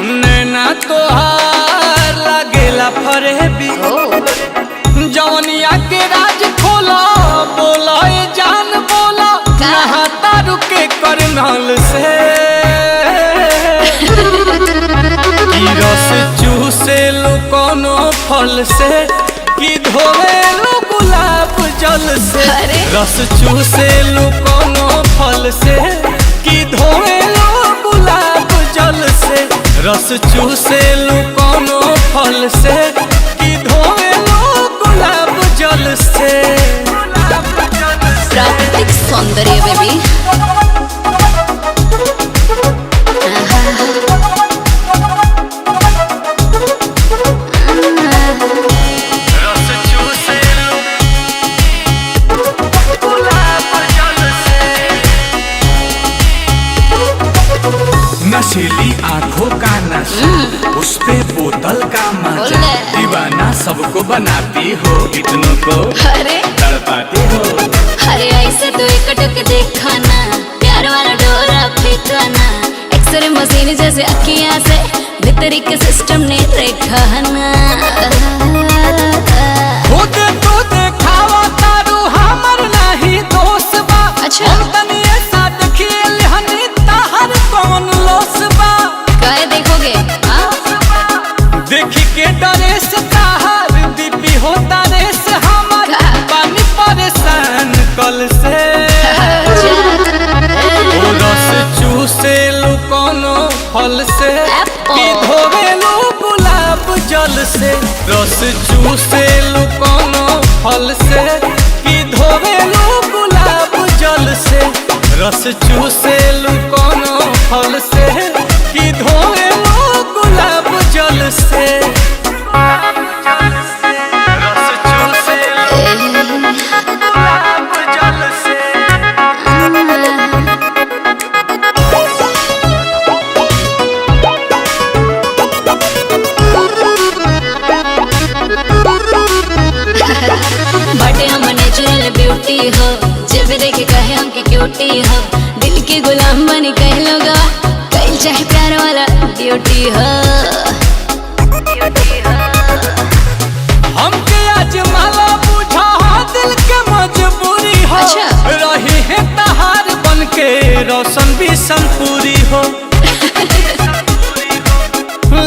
नैना तोहार लागेला फरेबी जवनिया के राज खोला बोला ए जान बोला नहाता रुके करनाल से रस चूसे लो कोनो फल से कि धोवे लो गुलाब जल से रस चूसे लो कोनो फल से कि धोवे लो गुलाब जल से रस चूसे लो कोनो फल से कि धोवे लो गुलाब जल से प्राकृतिक सौंदर्य बेबी नशीली आंखों का नशा उस पे बोतल का मजा दीवाना सबको बनाती हो इतनों को अरे तड़पाती हो अरे ऐसे तो एक टक देखा ना प्यार वाला डोरा फेंका ना एक्सरे मशीन जैसे अखियां से भीतरी के सिस्टम ने देखा ना खुद तो देखावा तारू हमर नहीं दोस्त बा अच्छा हम तनी ऐसा देखिए हनी ताहर कौन लोस बा काय देखोगे देखी के डरे से ताहर दीपी होता रे से हमर पानी परेशान कल से ओ रस चूसे लो कोनो फल से कि धोवे लो गुलाब जल से रस चूसे लो कोनो फल से कि धोवे लो गुलाब जल से रस चूसे लो कोनो फल से कि धोवे लो गुलाब जल से रस चूसे लो गुलाब जल से बटे हम नेचुरल ब्यूटी हो जब देखे कहे हम की क्यूटी हो दिल के गुलाम बनी कह लोगा कहीं चाहे प्यार वाला ड्यूटी हो हमके आज माला बुझा दिल के मजबूरी हो अच्छा। रही है तहार बन के रोशन भी संपूरी हो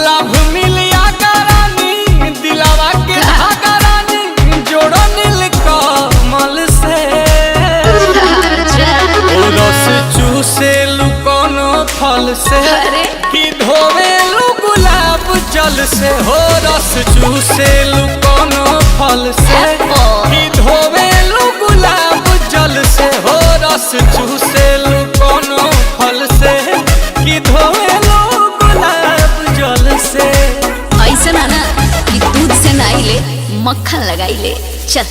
लाभ मिलिया करानी दिलावा के धागा रानी जोड़ो नील कमल से ओ रस चूसे लू कोनो फल से अरे। कि धोवे लू गुलाब जल से हो रस चूसे लू कोनो फल से कि धोवे लू गुलाब जल से हो रस चूसे लू कोनो फल से कि धोवे लू गुलाब जल से ऐसा ना कि दूध से नहाई ले मक्खन लगाई ले चल